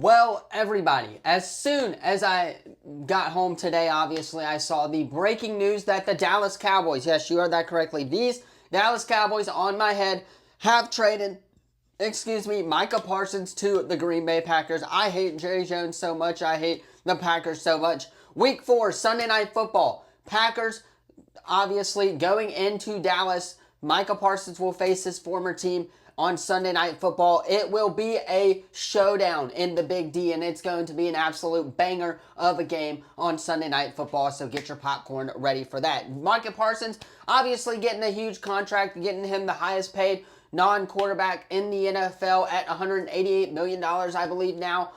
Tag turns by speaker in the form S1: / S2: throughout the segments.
S1: Well, everybody, as soon as I got home today, obviously, I saw the breaking news that the Dallas Cowboys, yes, you heard that correctly, these Dallas Cowboys on my head have traded, Micah Parsons to the Green Bay Packers. I hate Jerry Jones so much. I hate the Packers so much. Week 4, Sunday Night Football. Packers, obviously, going into Dallas. Micah Parsons will face his former team on Sunday Night Football. It will be a showdown in the Big D, and it's going to be an absolute banger of a game on Sunday Night Football, so get your popcorn ready for that. Micah Parsons, obviously getting a huge contract, getting him the highest paid non-quarterback in the NFL at $188 million, I believe now,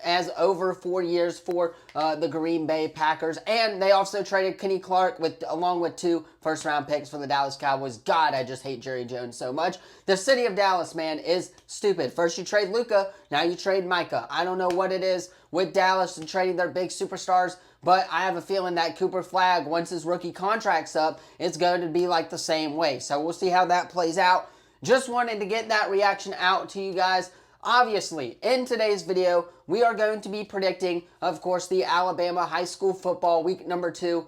S1: as over 4 years for the Green Bay Packers. And they also traded Kenny Clark along with 2 first-round picks for the Dallas Cowboys. God, I just hate Jerry Jones so much. The city of Dallas, man, is stupid. First you trade Luka, now you trade Micah. I don't know what it is with Dallas and trading their big superstars, but I have a feeling that Cooper Flagg, once his rookie contract's up, it's going to be like the same way. So we'll see how that plays out. Just wanted to get that reaction out to you guys. Obviously, in today's video, we are going to be predicting, of course, the Alabama high school football week number 2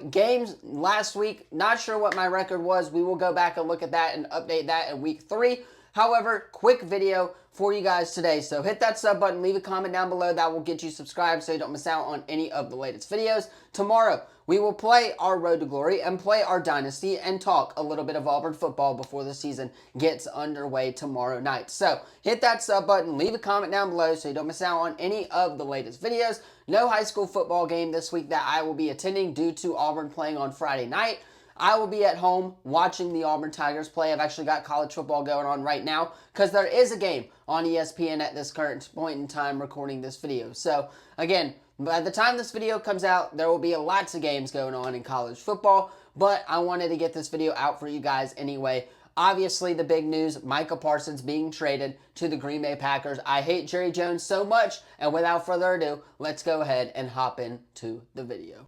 S1: games last week. Not sure what my record was. We will go back and look at that and update that in week 3. However, quick video for you guys today. So hit that sub button, leave a comment down below. That will get you subscribed so you don't miss out on any of the latest videos. Tomorrow, we will play our Road to Glory and play our Dynasty and talk a little bit of Auburn football before the season gets underway tomorrow night. So hit that sub button, leave a comment down below so you don't miss out on any of the latest videos. No high school football game this week that I will be attending due to Auburn playing on Friday night. I will be at home watching the Auburn Tigers play. I've actually got college football going on right now because there is a game on ESPN at this current point in time recording this video. So, again, by the time this video comes out, there will be lots of games going on in college football, but I wanted to get this video out for you guys anyway. Obviously, the big news, Micah Parsons being traded to the Green Bay Packers. I hate Jerry Jones so much, and without further ado, let's go ahead and hop into the video.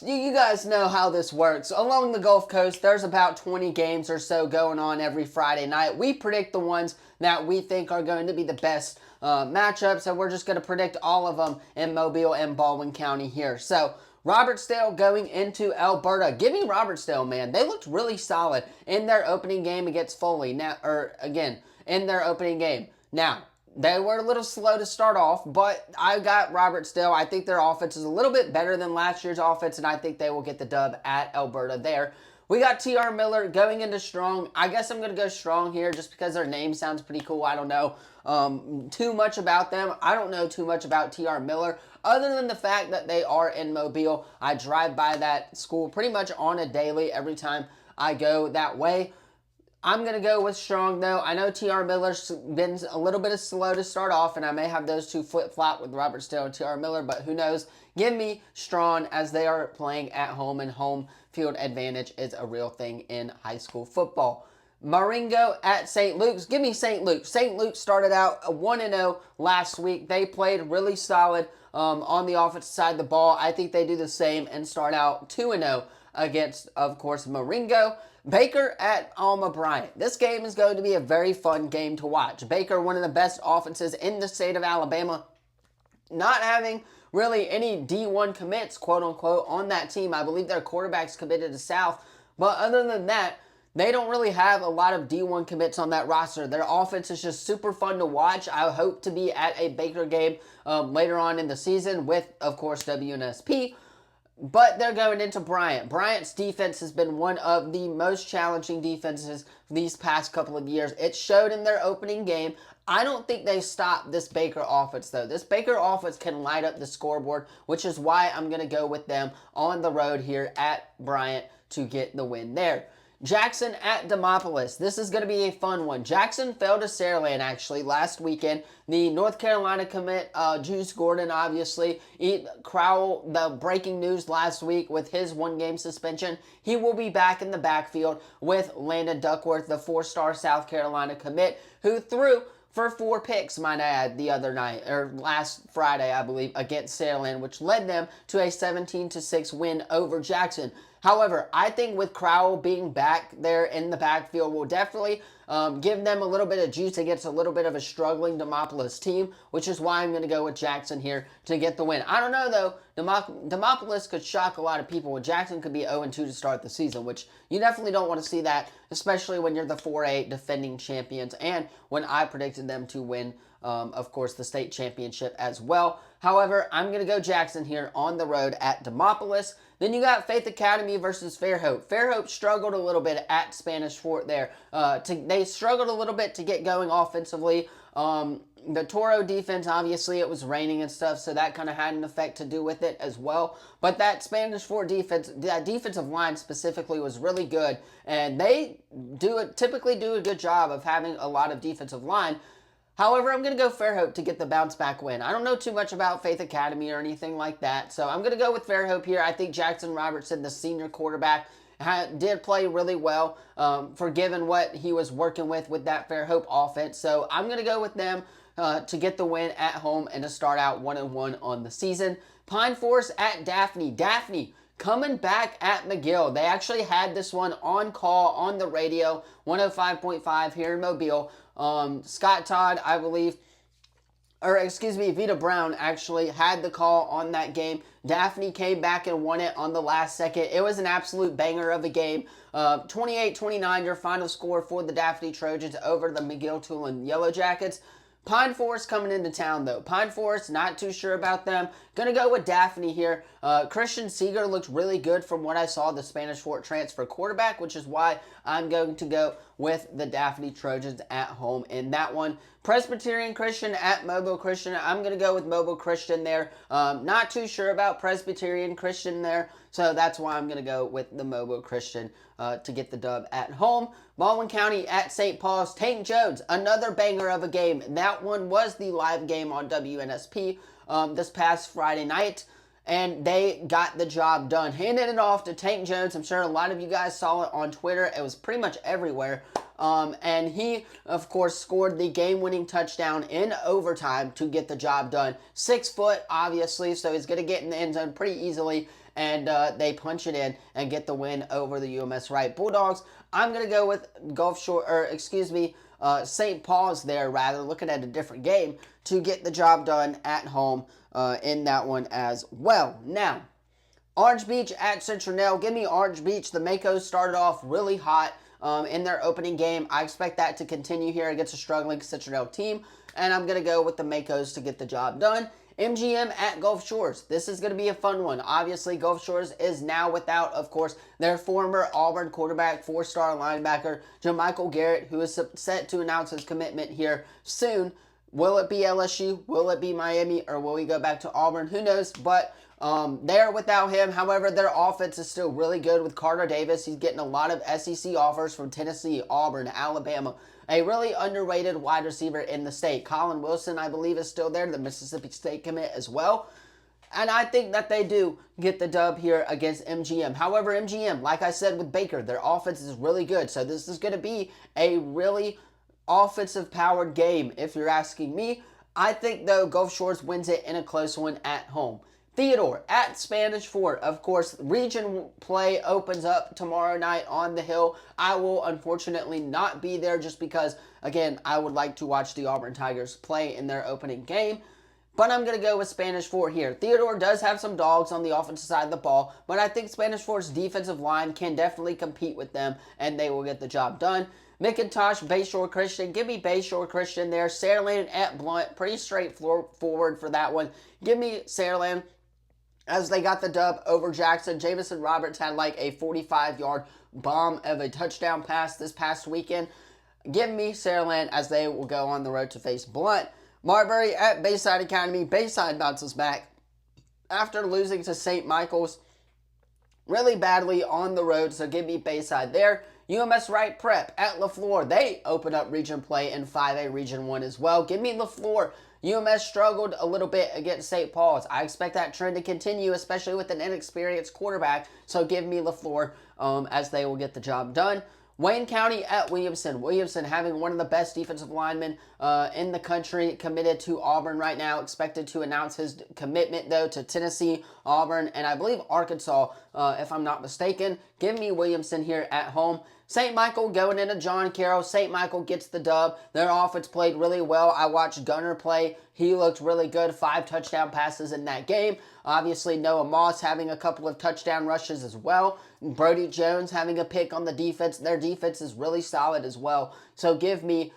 S1: You guys know how this works. Along the Gulf Coast, there's about 20 games or so going on every Friday night. We predict the ones that we think are going to be the best matchups, and we're just going to predict all of them in Mobile and Baldwin County here. So, Robertsdale going into Alberta. Give me Robertsdale, man. They looked really solid in their opening game against Foley. In their opening game. Now, they were a little slow to start off, but I got Robertsdale. I think their offense is a little bit better than last year's offense, and I think they will get the dub at Alberta there. We got TR Miller going into Strong. I guess I'm going to go Strong here just because their name sounds pretty cool. I don't know too much about them. I don't know too much about TR Miller other than the fact that they are in Mobile. I drive by that school pretty much on a daily every time I go that way. I'm going to go with Strong, though. I know TR Miller's been a little bit slow to start off, and I may have those two flip-flop with Robertsdale and TR Miller, but who knows? Give me Strong as they are playing at home, and home field advantage is a real thing in high school football. Marengo at St. Luke's. Give me St. Luke. St. Luke started out 1-0 last week. They played really solid on the offensive side of the ball. I think they do the same and start out 2-0 against, of course, Marengo. Baker at Alma Bryant. This game is going to be a very fun game to watch. Baker, one of the best offenses in the state of Alabama, not having really any D1 commits, quote-unquote, on that team. I believe their quarterback's committed to South, but other than that, they don't really have a lot of D1 commits on that roster. Their offense is just super fun to watch. I hope to be at a Baker game later on in the season with, of course, WNSP. But they're going into Bryant. Bryant's defense has been one of the most challenging defenses these past couple of years. It showed in their opening game. I don't think they stopped this Baker offense, though. This Baker offense can light up the scoreboard, which is why I'm going to go with them on the road here at Bryant to get the win there. Jackson at Demopolis. This is going to be a fun one. Jackson fell to Saraland, actually, last weekend. The North Carolina commit, Juice Gordon, obviously. Crowell, the breaking news last week with his one-game suspension. He will be back in the backfield with Landon Duckworth, the 4-star South Carolina commit, who threw for 4 picks, might I add, the other night, or last Friday, I believe, against Saraland, which led them to a 17-6 win over Jackson. However, I think with Crowell being back there in the backfield will definitely give them a little bit of juice against a little bit of a struggling Demopolis team, which is why I'm going to go with Jackson here to get the win. I don't know, though. Demopolis could shock a lot of people. Jackson could be 0-2 to start the season, which you definitely don't want to see that, especially when you're the 4A defending champions and when I predicted them to win, of course, the state championship as well. However, I'm going to go Jackson here on the road at Demopolis. Then you got Faith Academy versus Fairhope. Fairhope struggled a little bit at Spanish Fort there. They struggled a little bit to get going offensively. The Toro defense, obviously, it was raining and stuff, so that kind of had an effect to do with it as well. But that Spanish Fort defense, that defensive line specifically, was really good, and they typically do a good job of having a lot of defensive line. However, I'm going to go Fairhope to get the bounce back win. I don't know too much about Faith Academy or anything like that, so I'm going to go with Fairhope here. I think Jackson Robertson, the senior quarterback, did play really well for given what he was working with that Fairhope offense. So I'm going to go with them to get the win at home and to start out 1-1 on the season. Pine Forest at Daphne. Daphne coming back at McGill. They actually had this one on call on the radio, 105.5 here in Mobile. Scott Todd, I believe, or excuse me, Vita Brown actually had the call on that game. Daphne came back and won it on the last second. It was an absolute banger of a game. 28-29, your final score for the Daphne Trojans over the McGill-Tulane Yellow Jackets. Pine Forest coming into town, though. Pine Forest, not too sure about them. Going to go with Daphne here. Christian Seeger looked really good from what I saw, the Spanish Fort transfer quarterback, which is why I'm going to go with the Daphne Trojans at home in that one. Presbyterian Christian at Mobile Christian. I'm going to go with Mobile Christian there. Not too sure about Presbyterian Christian there, so that's why I'm going to go with the Mobile Christian to get the dub at home. Baldwin County at St. Paul's. Tank Jones, another banger of a game. That one was the live game on WNSP this past Friday night, and they got the job done. Handing it off to Tank Jones. I'm sure a lot of you guys saw it on Twitter. It was pretty much everywhere. And he, of course, scored the game-winning touchdown in overtime to get the job done. 6 foot, obviously, so he's going to get in the end zone pretty easily. And they punch it in and get the win over the UMS Wright Bulldogs. I'm going to go with St. Paul's there, rather, looking at a different game, to get the job done at home in that one as well. Now, Orange Beach at Central. Give me Orange Beach. The Makos started off really hot in their opening game. I expect that to continue here against a struggling Central team, and I'm going to go with the Makos to get the job done. MGM at Gulf Shores. This is going to be a fun one. Obviously, Gulf Shores is now without, of course, their former Auburn quarterback, 4-star linebacker, JaMichael Garrett, who is set to announce his commitment here soon. Will it be LSU? Will it be Miami? Or will he go back to Auburn? Who knows? But they're without him. However, their offense is still really good with Carter Davis. He's getting a lot of SEC offers from Tennessee, Auburn, Alabama. A really underrated wide receiver in the state. Colin Wilson, I believe, is still there, the Mississippi State commit as well. And I think that they do get the dub here against MGM. However, MGM, like I said with Baker, their offense is really good. So this is going to be a really offensive-powered game, if you're asking me. I think, though, Gulf Shores wins it in a close one at home. Theodore at Spanish Fort. Of course, region play opens up tomorrow night on the Hill. I will unfortunately not be there just because, again, I would like to watch the Auburn Tigers play in their opening game. But I'm going to go with Spanish Fort here. Theodore does have some dogs on the offensive side of the ball, but I think Spanish Fort's defensive line can definitely compete with them, and they will get the job done. McIntosh, Bayshore Christian. Give me Bayshore Christian there. Saraland at Blunt. Pretty straightforward for that one. Give me Saraland, as they got the dub over Jackson. Jamison Roberts had like a 45-yard bomb of a touchdown pass this past weekend. Give me Saraland as they will go on the road to face Blunt. Marbury at Bayside Academy. Bayside bounces back after losing to St. Michael's really badly on the road, so give me Bayside there. UMS Wright Prep at LaFleur. They open up region play in 5A Region 1 as well. Give me LaFleur. UMS struggled a little bit against St. Paul's. I expect that trend to continue, especially with an inexperienced quarterback. So give me LaFleur as they will get the job done. Wayne County at Williamson. Williamson having one of the best defensive linemen in the country, committed to Auburn right now. Expected to announce his commitment, though, to Tennessee, Auburn, and I believe Arkansas, if I'm not mistaken. Give me Williamson here at home. St. Michael going into John Carroll. St. Michael gets the dub. Their offense played really well. I watched Gunner play. He looked really good. 5 touchdown passes in that game. Obviously, Noah Moss having a couple of touchdown rushes as well. Brody Jones having a pick on the defense. Their defense is really solid as well. So give me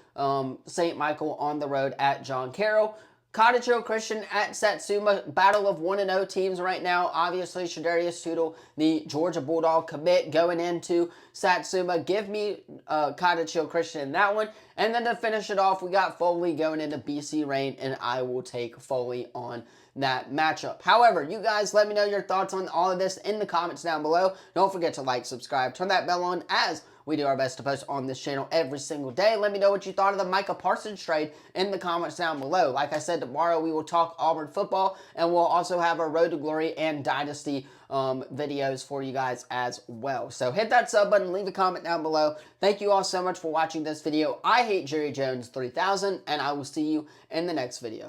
S1: St. Michael on the road at John Carroll. Cottage Hill Christian at Satsuma. Battle of 1-0 teams right now. Obviously, Shadarius Tootle, the Georgia Bulldog commit, going into Satsuma. Give me Cottage Hill Christian in that one. And then to finish it off, we got Foley going into BC Reign, and I will take Foley on that matchup. However, you guys let me know your thoughts on all of this in the comments down below. Don't forget to like, subscribe, turn that bell on, as we do our best to post on this channel every single day. Let me know what you thought of the Micah Parsons trade in the comments down below. Like I said, tomorrow we will talk Auburn football, and we'll also have our Road to Glory and Dynasty videos for you guys as well. So hit that sub button, leave a comment down below. Thank you all so much for watching this video. I hate Jerry Jones 3000, and I will see you in the next video.